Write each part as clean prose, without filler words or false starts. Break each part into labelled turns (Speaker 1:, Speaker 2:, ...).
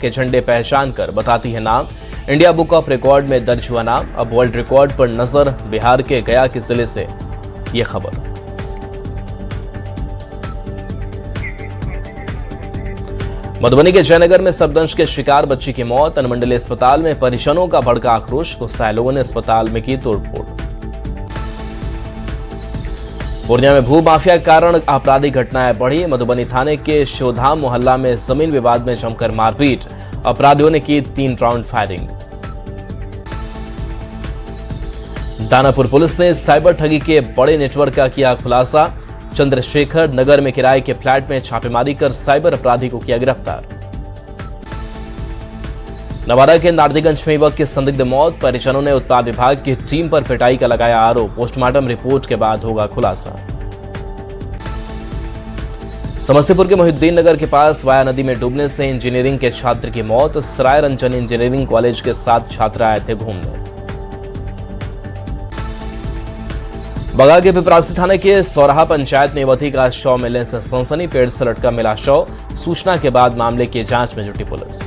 Speaker 1: के झंडे पहचान कर बताती है नाम। इंडिया बुक ऑफ रिकॉर्ड में दर्ज हुआ नाम। अब वर्ल्ड रिकॉर्ड पर नजर। बिहार के गया के जिले से ये खबर। मधुबनी के जयनगर में सर्पदंश के शिकार बच्ची की मौत। अनुमंडलीय अस्पताल में परिजनों का भड़का आक्रोश। गुस्साए लोगों ने अस्पताल में की तोड़फोड़। पूर्णिया में भू माफिया के कारण आपराधिक घटनाएं बढ़ी। मधुबनी थाने के शिवधाम मोहल्ला में जमीन विवाद में जमकर मारपीट। अपराधियों ने की 3 राउंड फायरिंग। दानापुर पुलिस ने साइबर ठगी के बड़े नेटवर्क का किया खुलासा। चंद्रशेखर नगर में किराए के फ्लैट में छापेमारी कर साइबर अपराधी को किया गिरफ्तार। नवादा के नारदीगंज में युवक की संदिग्ध मौत। परिजनों ने उत्पाद विभाग की टीम पर पिटाई का लगाया आरोप। पोस्टमार्टम रिपोर्ट के बाद होगा खुलासा। समस्तीपुर के मोहिउद्दीन नगर के पास वाया नदी में डूबने से इंजीनियरिंग के छात्र की मौत। सराय रंजन इंजीनियरिंग कॉलेज के 7 छात्र आए थे घूमने। बगा के पिपरासी थाने के सौराहा पंचायत में युवती का शव मिलने से सनसनी। पेड़ से लटका मिला शव। सूचना के बाद मामले की जांच में जुटी पुलिस।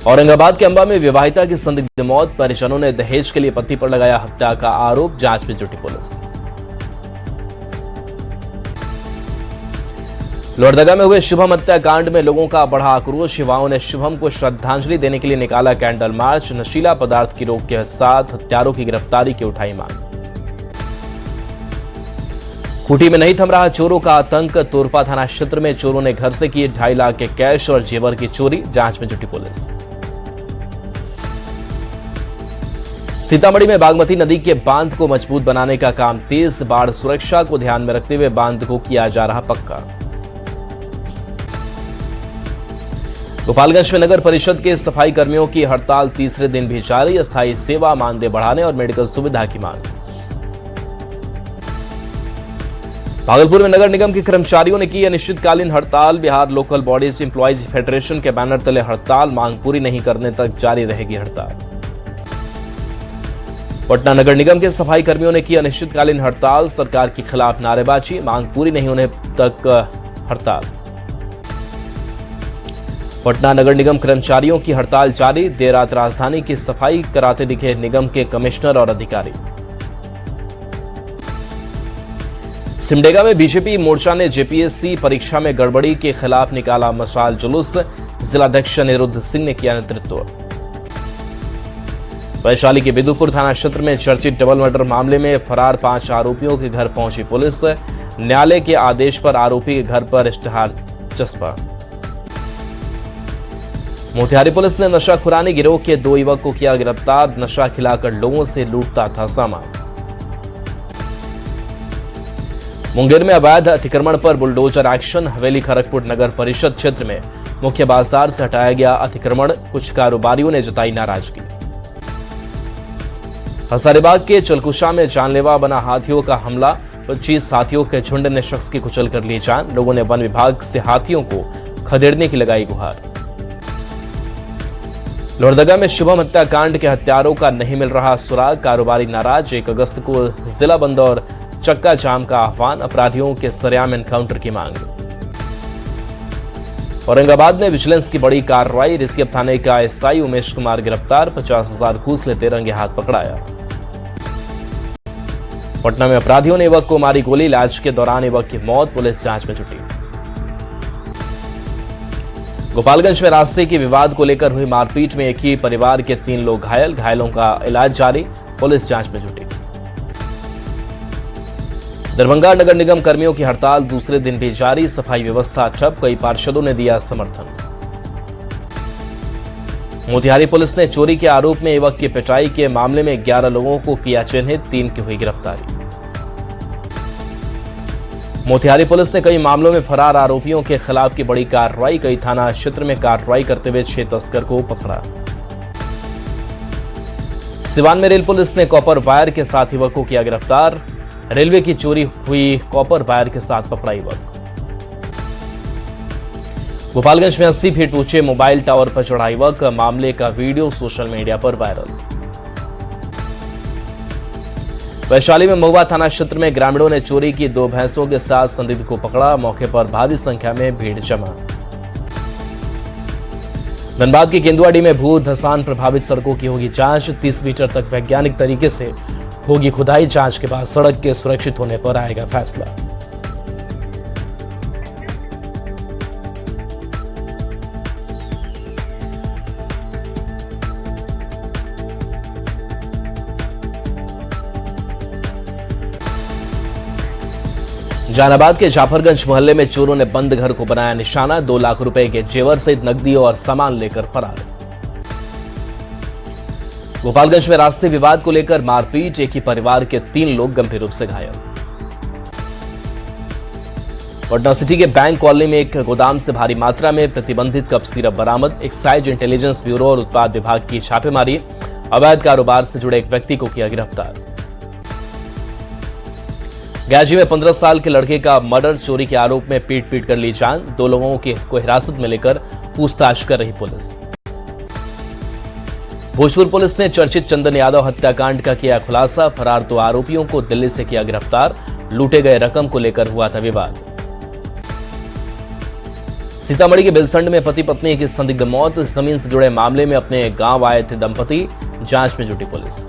Speaker 1: औरंगाबाद के अंबा में विवाहिता की संदिग्ध मौत। परिजनों ने दहेज के लिए पति पर लगाया हत्या का आरोप। जांच में जुटी पुलिस। लोहरदगा में हुए शुभम हत्याकांड में लोगों का बढ़ा आक्रोश। युवाओं ने शुभम को श्रद्धांजलि देने के लिए निकाला कैंडल मार्च। नशीला पदार्थ की रोक के साथ हत्यारों की गिरफ्तारी की उठाई मांग। खूंटी में नहीं थम रहा चोरों का आतंक। तोरपा थाना क्षेत्र में चोरों ने घर से किए 2.5 लाख के कैश और जेवर की चोरी। जांच में जुटी पुलिस। सीतामढ़ी में बागमती नदी के बांध को मजबूत बनाने का काम तेज। बाढ़ सुरक्षा को ध्यान में रखते हुए बांध को किया जा रहा पक्का। गोपालगंज में नगर परिषद के सफाई कर्मियों की हड़ताल तीसरे दिन भी जारी। अस्थायी सेवा मानदेय बढ़ाने और मेडिकल सुविधा की मांग। भागलपुर में नगर निगम के कर्मचारियों ने की अनिश्चितकालीन हड़ताल। Bihar local bodies employees federation के बैनर तले हड़ताल। मांग पूरी नहीं करने तक जारी रहेगी हड़ताल। पटना नगर निगम के सफाई कर्मियों ने की अनिश्चितकालीन हड़ताल। सरकार के खिलाफ नारेबाजी। मांग पूरी नहीं होने तक हड़ताल। पटना नगर निगम कर्मचारियों की हड़ताल जारी। देर रात राजधानी की सफाई कराते दिखे निगम के कमिश्नर और अधिकारी। सिमडेगा में बीजेपी मोर्चा ने जेपीएससी परीक्षा में गड़बड़ी के खिलाफ निकाला मशाल जुलूस। जिलाध्यक्ष अनिरुद्ध सिंह ने किया नेतृत्व। वैशाली के बिदुपुर थाना क्षेत्र में चर्चित डबल मर्डर मामले में फरार 5 आरोपियों के घर पहुंची पुलिस। न्यायालय के आदेश पर आरोपी के घर पर इश्तेहार चस्पा। मोतिहारी पुलिस ने नशाखुरानी गिरोह के 2 युवक को किया गिरफ्तार। नशा खिलाकर लोगों से लूटता था सामान। मुंगेर में अवैध अतिक्रमण पर बुलडोजर एक्शन। हवेली खड़गपुर नगर परिषद क्षेत्र में मुख्य बाजार से हटाया गया अतिक्रमण। कुछ कारोबारियों ने जताई नाराजगी। हजारीबाग के चलकुशा में जानलेवा बना हाथियों का हमला। 25 हाथियों के झुंड ने शख्स की कुचल कर ली जान। लोगों ने वन विभाग से हाथियों को खदेड़ने की लगाई गुहार। लोहरदगा में शुभम हत्याकांड के हत्यारों का नहीं मिल रहा सुराग। कारोबारी नाराज। 1 अगस्त को जिला बंद और चक्का जाम का आह्वान। अपराधियों के सरेआम एनकाउंटर की मांग। औरंगाबाद में विजिलेंस की बड़ी कार्रवाई। रिसियप थाने का एसआई उमेश कुमार गिरफ्तार। 50,000 घूस लेते रंगे हाथ पकड़ाया। पटना में अपराधियों ने युवक को मारी गोली। इलाज के दौरान युवक की मौत। पुलिस जांच में जुटी। गोपालगंज में रास्ते के विवाद को लेकर हुई मारपीट में एक ही परिवार के 3 लोग घायल। घायलों का इलाज जारी। पुलिस जांच में जुटी। दरभंगा नगर निगम कर्मियों की हड़ताल दूसरे दिन भी जारी। सफाई व्यवस्था ठप। कई पार्षदों ने दिया समर्थन। मोतिहारी पुलिस ने चोरी के आरोप में युवक की पिटाई के मामले में 11 लोगों को किया चिन्हित। 3 की हुई गिरफ्तारी। मोतिहारी पुलिस ने कई मामलों में फरार आरोपियों के खिलाफ की बड़ी कार्रवाई। कई थाना क्षेत्र में कार्रवाई करते हुए 6 तस्कर को पकड़ा। सिवान में रेल पुलिस ने कॉपर वायर के साथ युवक को किया गिरफ्तार। रेलवे की चोरी हुई कॉपर वायर के साथ पकड़ा युवक। गोपालगंज में 80 फीट ऊंचे मोबाइल टावर पर चढ़ा युवक। मामले का वीडियो सोशल मीडिया पर वायरल। वैशाली में महुआ थाना क्षेत्र में ग्रामीणों ने चोरी की 2 भैंसों के साथ संदिग्ध को पकड़ा। मौके पर भारी संख्या में भीड़ जमा। धनबाद की केंदुआडी में भू धसान प्रभावित सड़कों की होगी जांच। 30 मीटर तक वैज्ञानिक तरीके से होगी खुदाई। जांच के बाद सड़क के सुरक्षित होने पर आएगा फैसला। जहानाबाद के जाफरगंज मोहल्ले में चोरों ने बंद घर को बनाया निशाना। 2 लाख रुपए के जेवर सहित नकदी और सामान लेकर फरार। गोपालगंज में रास्ते विवाद को लेकर मारपीट। एक ही परिवार के 3 लोग गंभीर रूप से घायल। पटना सिटी के बैंक कॉलोनी में एक गोदाम से भारी मात्रा में प्रतिबंधित कप सिरप बरामद। एक्साइज इंटेलिजेंस ब्यूरो और उत्पाद विभाग की छापेमारी। अवैध कारोबार से जुड़े एक व्यक्ति को किया गिरफ्तार। गाजी में 15 साल के लड़के का मर्डर। चोरी के आरोप में पीट कर ली जान। 2 लोगों को हिरासत में लेकर पूछताछ कर रही पुलिस। भोजपुर पुलिस ने चर्चित चंदन यादव हत्याकांड का किया खुलासा। फरार 2 आरोपियों को दिल्ली से किया गिरफ्तार। लूटे गए रकम को लेकर हुआ था विवाद। सीतामढ़ी के बिलसंड में पति पत्नी की संदिग्ध मौत। जमीन से जुड़े मामले में अपने गांव आए थे दंपति। जांच में जुटी पुलिस।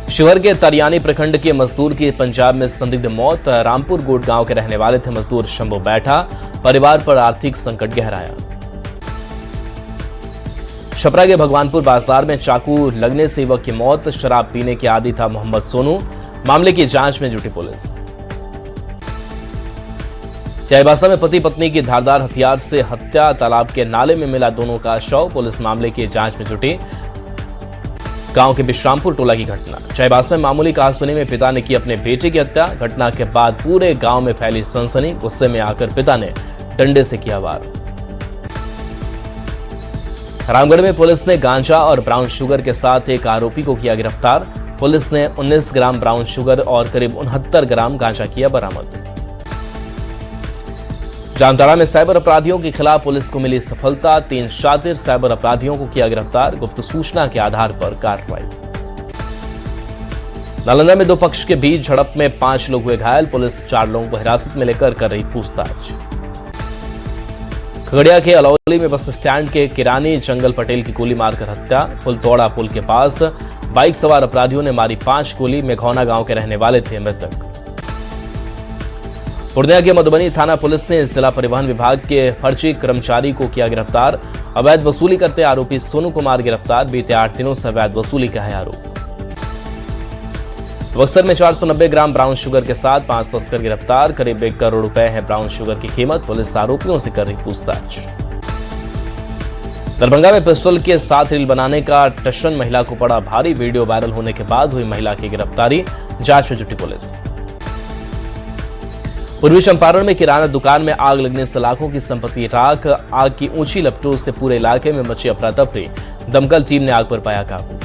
Speaker 1: शिवहर के तरियानी प्रखंड के मजदूर की पंजाब में संदिग्ध मौत। रामपुर गोट गांव के रहने वाले थे मजदूर शंभू बैठा। परिवार पर आर्थिक संकट गहराया। छपरा के भगवानपुर बाजार में चाकू लगने से युवक की मौत। शराब पीने के आदी था मोहम्मद सोनू। मामले की जांच में जुटी पुलिस। चाईबासा में पति पत्नी की धारदार हथियार से हत्या। तालाब के नाले में मिला दोनों का शव। पुलिस मामले की जांच में जुटी। गांव के विश्रामपुर टोला की घटना। चाईबासा में मामूली कहासुनी में पिता ने की अपने बेटे की हत्या। घटना के बाद पूरे गांव में फैली सनसनी। गुस्से में आकर पिता ने डंडे से किया वार। रामगढ़ में पुलिस ने गांजा और ब्राउन शुगर के साथ एक आरोपी को किया गिरफ्तार। पुलिस ने 19 ग्राम ब्राउन शुगर और करीब 69 ग्राम गांजा किया बरामद। जामताड़ा में साइबर अपराधियों के खिलाफ पुलिस को मिली सफलता। 3 शातिर साइबर अपराधियों को किया गिरफ्तार। गुप्त सूचना के आधार पर कार्रवाई। नालंदा में 2 पक्ष के बीच झड़प में 5 लोग हुए घायल। पुलिस 4 लोगों को हिरासत में लेकर कर रही पूछताछ। खगड़िया के अलौली में बस स्टैंड के किरानी जंगल पटेल की गोली मारकर हत्या। फुलतौड़ा पुल के पास बाइक सवार अपराधियों ने मारी 5 गोली। मेघौना गांव के रहने वाले थे मृतक। पूर्णिया के मधुबनी थाना पुलिस ने जिला परिवहन विभाग के फर्जी कर्मचारी को किया गिरफ्तार। अवैध वसूली करते आरोपी सोनू कुमार गिरफ्तार। बीते 8 दिनों से अवैध वसूली का है आरोप। बक्सर में 490 ग्राम ब्राउन शुगर के साथ 5 तस्कर गिरफ्तार। करीब 1 करोड़ रुपए है ब्राउन शुगर की कीमत। पुलिस आरोपियों से कर रही पूछताछ। दरभंगा में पिस्टल के साथ रील बनाने का टशन। महिला को पड़ा भारी। वीडियो वायरल होने के बाद हुई महिला की गिरफ्तारी। जांच में जुटी पुलिस। पूर्वी चंपारण में किराना दुकान में आग लगने से लाखों की संपत्ति राख। आग की ऊंची लपटों से पूरे इलाके में मची अफरा तफरी। दमकल टीम ने आग पर पाया काबू।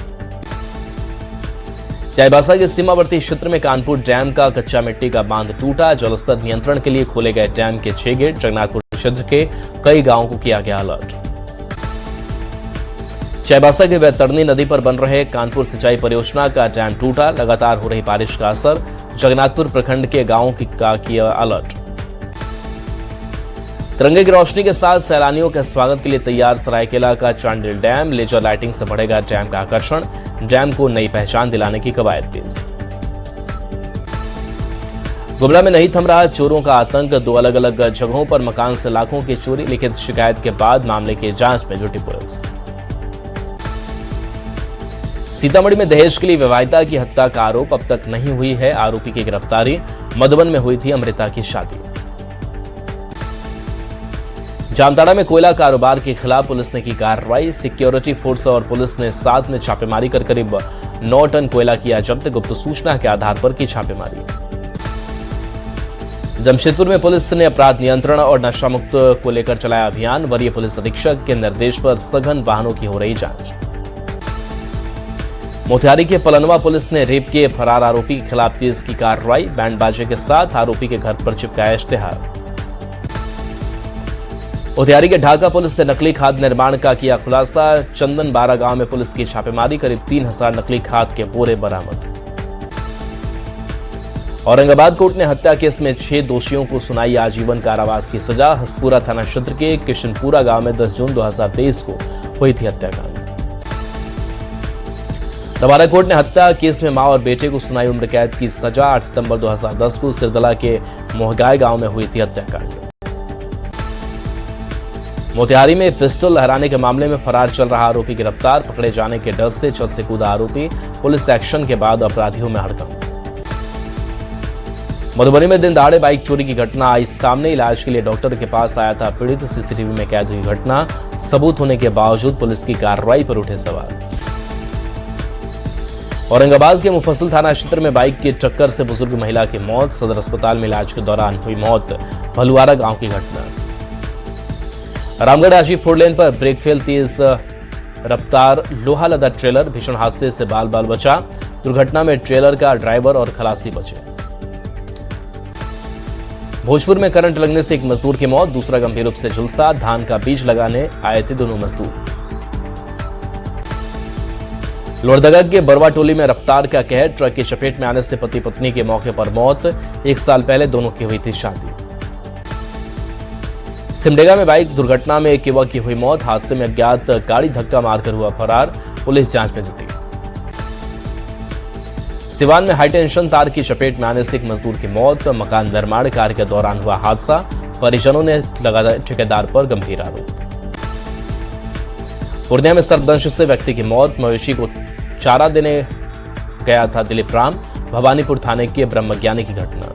Speaker 1: चाईबासा के सीमावर्ती क्षेत्र में कानपुर डैम का कच्चा मिट्टी का बांध टूटा। जलस्तर नियंत्रण के लिए खोले गए डैम के 6 गेट। जगन्नाथपुर क्षेत्र के कई गांवों को किया गया अलर्ट। चाईबासा के वैतरणी नदी पर बन रहे कानपुर सिंचाई परियोजना का डैम टूटा। लगातार हो रही बारिश का असर। जगन्नाथपुर प्रखंड के गांवों का किया अलर्ट। तिरंगे की रोशनी के साथ सैलानियों के स्वागत के लिए तैयार सरायकेला का चांडिल डैम। लेजर लाइटिंग से बढ़ेगा डैम का आकर्षण। डैम को नई पहचान दिलाने की कवायद तेज। गुमला में नहीं थम रहा चोरों का आतंक। 2 अलग अलग जगहों पर मकान से लाखों की चोरी। लिखित शिकायत के बाद मामले की जांच में जुटी पुलिस। सीतामढ़ी में दहेज के लिए विवाहिता की हत्या का आरोप अब तक नहीं हुई है। आरोपी की गिरफ्तारी। मधुबन में हुई थी अमृता की शादी। जामताड़ा में कोयला कारोबार के खिलाफ पुलिस ने की कार्रवाई। सिक्योरिटी फोर्स और पुलिस ने साथ में छापेमारी कर करीब 9 टन कोयला किया जब्त। गुप्त सूचना के आधार पर की छापेमारी। जमशेदपुर में पुलिस ने अपराध नियंत्रण और नशा मुक्त को लेकर चलाया अभियान। वरीय पुलिस अधीक्षक के निर्देश पर सघन वाहनों की हो रही जांच। मोतिहारी के पलनवा पुलिस ने रेप के फरार आरोपी के खिलाफ तेज की कार्रवाई। बैंड बाजे के साथ आरोपी के घर पर चिपकाया इश्तेहार। मोतिहारी के ढाका पुलिस ने नकली खाद निर्माण का किया खुलासा। चंदन बारा गांव में पुलिस की छापेमारी। करीब 3000 नकली खाद के बोरे बरामद। औरंगाबाद कोर्ट ने हत्या केस में 6 दोषियों को सुनाई आजीवन कारावास की सजा। हसपुरा थाना क्षेत्र के किशनपुरा गांव में 10 जून 2023 को हुई थी हत्याकांड। नवादा कोर्ट ने हत्या केस में मां और बेटे को सुनाई उम्र कैद की सजा। 8 सितंबर 2010 को सिरदला के मोहगाय गांव में हुई थी हत्याकांड। मोतिहारी में पिस्टल लहराने के मामले में फरार चल रहा आरोपी गिरफ्तार। पकड़े जाने के डर से छत से कूदा आरोपी। पुलिस एक्शन के बाद अपराधियों में हड़कंप। मधुबनी में दिन दहाड़े बाइक चोरी की घटना आई सामने। इलाज के लिए डॉक्टर के पास आया था पीड़ित। सीसीटीवी में कैद हुई घटना। सबूत होने के बावजूद पुलिस की कार्रवाई पर उठे सवाल। औरंगाबाद के मुफस्सिल थाना क्षेत्र में बाइक की टक्कर से बुजुर्ग महिला की मौत। सदर अस्पताल में इलाज के दौरान हुई मौत। भलुआरा गांव की घटना। रामगढ़ राजीव फोर लेन पर ब्रेक फेल, तेज रफ्तार लोहा लदा ट्रेलर। भीषण हादसे से बाल बाल बचा। दुर्घटना में ट्रेलर का ड्राइवर और खलासी बचे। भोजपुर में करंट लगने से एक मजदूर की मौत, दूसरा गंभीर रूप से झुलसा। धान का बीज लगाने आए थे दोनों मजदूर। लोहरदगा के बरवा टोली में रफ्तार का कहर, ट्रक की चपेट में आने से पति पत्नी के मौके पर मौत। 1 साल पहले दोनों की हुई थी शादी। सिमडेगा में बाइक दुर्घटना में एक युवक की हुई मौत। हादसे में अज्ञात गाड़ी धक्का मारकर हुआ फरार। पुलिस जांच में जुटी। सिवान में हाईटेंशन तार की चपेट में आने से एक मजदूर की मौत। मकान निर्माण कार्य के दौरान हुआ हादसा। परिजनों ने लगाया ठेकेदार पर गंभीर आरोप। पूर्णिया में सर्पदंश से व्यक्ति की मौत। मवेशी को चारा देने गया था दिलीप राम। भवानीपुर थाने के ब्रह्मज्ञानी की घटना।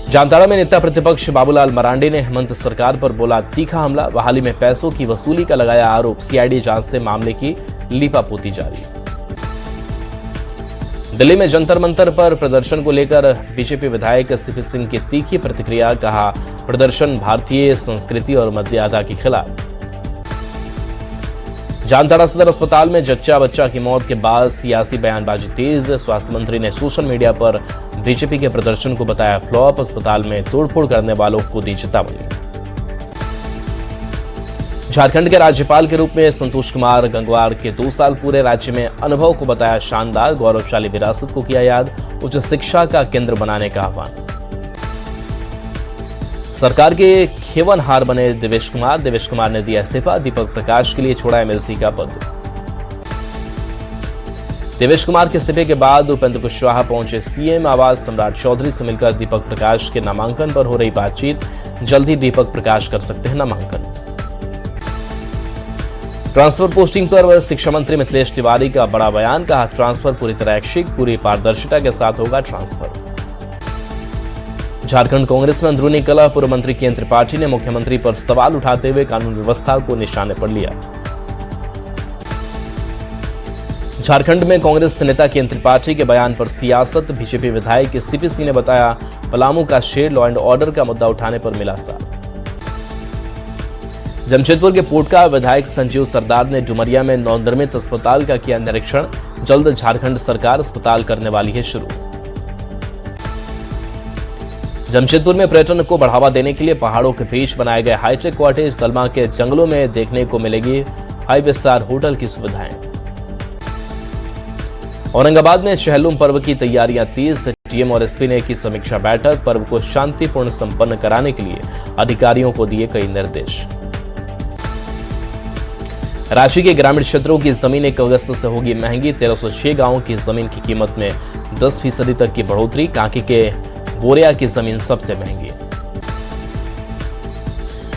Speaker 1: जामताड़ा में नेता प्रतिपक्ष बाबूलाल मरांडी ने हेमंत सरकार पर बोला तीखा हमला। बहाली में पैसों की वसूली का लगाया आरोप। सीआईडी जांच से मामले की लीपापोती जारी। दिल्ली में जंतर मंतर पर प्रदर्शन को लेकर बीजेपी विधायक सीपी सिंह की तीखी प्रतिक्रिया। कहा प्रदर्शन भारतीय संस्कृति और मर्यादा के खिलाफ। जामताड़ा सदर अस्पताल में जच्चा बच्चा की मौत के बाद सियासी बयानबाजी तेज। स्वास्थ्य मंत्री ने सोशल मीडिया पर बीजेपी के प्रदर्शन को बताया फ्लॉप। अस्पताल में तोड़फोड़ करने वालों को दी चेतावनी। झारखंड के राज्यपाल के रूप में संतोष कुमार गंगवार के 2 साल पूरे राज्य में अनुभव को बताया शानदार। गौरवशाली विरासत को किया याद। उच्च शिक्षा का केंद्र बनाने का आह्वान। सरकार के खेवनहार बने देवेश कुमार ने दिया इस्तीफा। दीपक प्रकाश के लिए छोड़ा एमएलसी का पद। देवेश कुमार के इस्तीफे के बाद उपेंद्र कुशवाहा पहुंचे सीएम आवास। सम्राट चौधरी से मिलकर दीपक प्रकाश के नामांकन पर हो रही बातचीत। जल्द ही दीपक प्रकाश कर सकते हैं नामांकन। ट्रांसफर पोस्टिंग पर शिक्षा मंत्री मिथिलेश तिवारी का बड़ा बयान। कहा ट्रांसफर पूरी तरह ऐच्छिक, पूरी पारदर्शिता के साथ होगा ट्रांसफर। झारखंड कांग्रेस में अंदरूनी कलह। पूर्व मंत्री के त्रिपाठी ने मुख्यमंत्री पर सवाल उठाते हुए कानून व्यवस्था को निशाने पर लिया। झारखंड में कांग्रेस नेता के त्रिपाठी के बयान पर सियासत। बीजेपी विधायक सीपी सिंह ने बताया पलामू का शेर लॉ एंड ऑर्डर का मुद्दा उठाने पर मिला साथ। जमशेदपुर के पोटका विधायक संजीव सरदार ने डुमरिया में नवनिर्मित अस्पताल का किया निरीक्षण। जल्द झारखंड सरकार अस्पताल करने वाली है शुरू। जमशेदपुर में पर्यटन को बढ़ावा देने के लिए पहाड़ों के बीच बनाए गए हाईटेक कॉटेज। दलमा के जंगलों में देखने को मिलेगी 5 स्टार होटल की सुविधाएं। औरंगाबाद में चहलुम पर्व की तैयारियां तेज। डीएम और एसपी ने की समीक्षा बैठक। पर्व को शांतिपूर्ण संपन्न कराने के लिए अधिकारियों को दिए कई निर्देश। रांची के ग्रामीण क्षेत्रों की जमीन 1 अगस्त से होगी महंगी। 1306 गांवों की जमीन की कीमत में 10% तक की बढ़ोतरी। कांके के बोरिया की जमीन सबसे महंगी।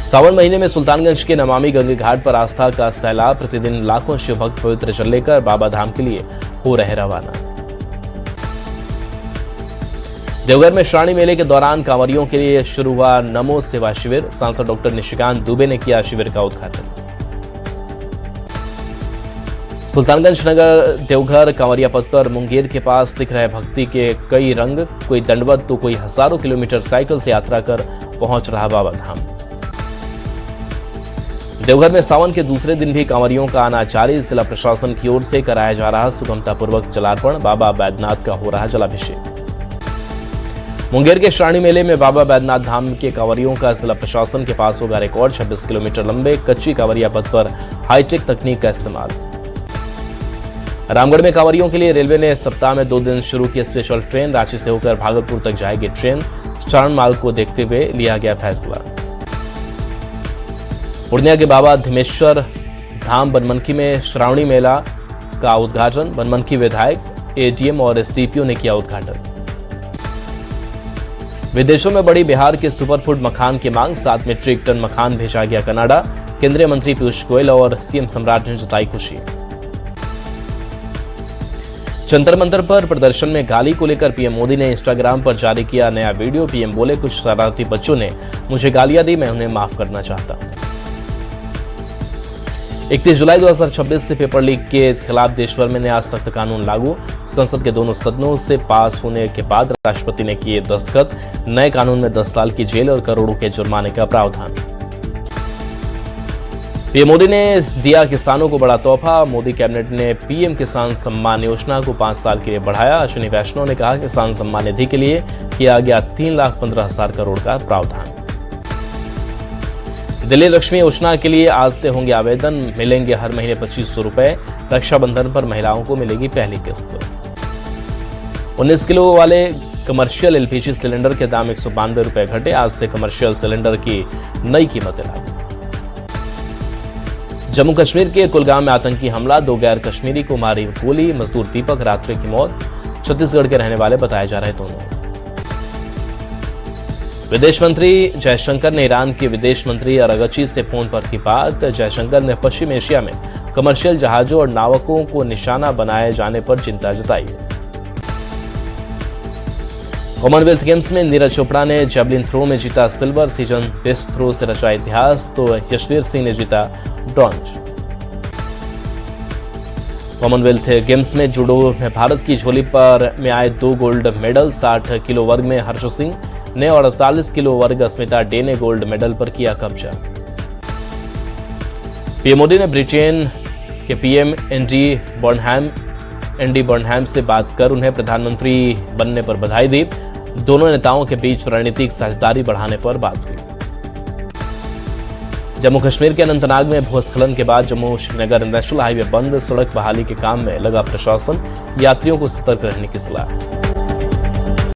Speaker 1: सावन महीने में सुल्तानगंज के नमामि गंगे घाट पर आस्था का सैलाब। प्रतिदिन लाखों शिव भक्त पवित्र जल लेकर बाबा धाम के लिए हो रहे रवाना। देवघर में श्रावणी मेले के दौरान कांवरियों के लिए शुरू हुआ नमो सेवा शिविर। सांसद डॉक्टर निशिकांत दुबे ने किया शिविर का उद्घाटन। सुल्तानगंज नगर देवघर कांवरिया पथ पर मुंगेर के पास दिख रहे भक्ति के कई रंग। कोई दंडवत तो कोई हजारों किलोमीटर साइकिल से यात्रा कर पहुंच रहा बाबा धाम। देवघर में सावन के दूसरे दिन भी कांवरियों का आना जारी। जिला प्रशासन की ओर से कराया जा रहा सुगमतापूर्वक जलार्पण। बाबा बैद्यनाथ का हो रहा जलाभिषेक। मुंगेर के श्रावणी मेले में बाबा बैद्यनाथ धाम के कांवरियों का जिला प्रशासन के पास होगा रिकॉर्ड। 26 किलोमीटर लंबे कच्ची कांवरिया पथ पर हाईटेक तकनीक का इस्तेमाल। रामगढ़ में कांवरियों के लिए रेलवे ने सप्ताह में 2 दिन शुरू की स्पेशल ट्रेन। रांची से होकर भागलपुर तक जाएगी ट्रेन। चारण मार्ग को देखते हुए लिया गया फैसला। पूर्णिया के बाबा धीमेश्वर धाम बनमनखी में श्रावणी मेला का उद्घाटन। बनमनखी विधायक, एडीएम और एसडीपीओ ने किया उद्घाटन। विदेशों में बढ़ी बिहार के सुपरफूड मखान की मांग। 7 मीट्रिक टन मखान भेजा गया कनाडा। केंद्रीय मंत्री पीयूष गोयल और सीएम सम्राट ने जताई खुशी। जंतर मंतर पर प्रदर्शन में गाली को लेकर पीएम मोदी ने इंस्टाग्राम पर जारी किया नया वीडियो। पीएम बोले, कुछ शरारती बच्चों ने मुझे गालियां दी, मैं उन्हें माफ करना चाहता हूं। 31 जुलाई 2026 से पेपर लीक के खिलाफ देशभर में नया सख्त कानून लागू। संसद के दोनों सदनों से पास होने के बाद राष्ट्रपति ने किए दस्तखत। नए कानून में 10 साल की जेल और करोड़ों के जुर्माने का प्रावधान। पीएम मोदी ने दिया किसानों को बड़ा तोहफा। मोदी कैबिनेट ने पीएम किसान सम्मान योजना को 5 साल के लिए बढ़ाया। अश्विनी वैष्णव ने कहा, किसान सम्मान निधि के लिए किया गया 3,15,000 करोड़ का प्रावधान। दिल्ली लक्ष्मी योजना के लिए आज से होंगे आवेदन। मिलेंगे हर महीने 2500 रुपए। रक्षाबंधन पर महिलाओं को मिलेगी पहली किस्त। 19 किलो वाले कमर्शियल एलपीजी सिलेंडर के दाम 192 रुपए घटे। आज से कमर्शियल सिलेंडर की नई कीमतें लागू। जम्मू कश्मीर के कुलगाम में आतंकी हमला। 2 गैर कश्मीरी को मारी गोली। मजदूर दीपक रात्रि की मौत। छत्तीसगढ़ के रहने वाले बताए जा रहे दोनों। विदेश मंत्री जयशंकर ने ईरान के विदेश मंत्री अरागची से फोन पर की बात। जयशंकर ने पश्चिम एशिया में कमर्शियल जहाजों और नावकों को निशाना बनाए जाने पर चिंता जताई। कॉमनवेल्थ गेम्स में नीरज चोपड़ा ने जेवलिन थ्रो में जीता सिल्वर। सीजन बेस्ट थ्रो से रचा इतिहास, तो यशवीर सिंह ने जीता ब्रॉन्ज। कॉमनवेल्थ गेम्स में जूडो में भारत की झोली पर में आए 2 गोल्ड मेडल। 60 किलो वर्ग में हर्ष सिंह ने और 48 किलो वर्ग अस्मिता डे ने गोल्ड मेडल पर किया कब्जा। पीएम मोदी ने ब्रिटेन के पीएम एंडी बर्नहैम से बात कर उन्हें प्रधानमंत्री बनने पर बधाई दी। दोनों नेताओं के बीच रणनीतिक साझेदारी बढ़ाने पर बात हुई। जम्मू कश्मीर के अनंतनाग में भूस्खलन के बाद जम्मू श्रीनगर नेशनल हाईवे बंद। सड़क बहाली के काम में लगा प्रशासन। यात्रियों को सतर्क रहने की सलाह।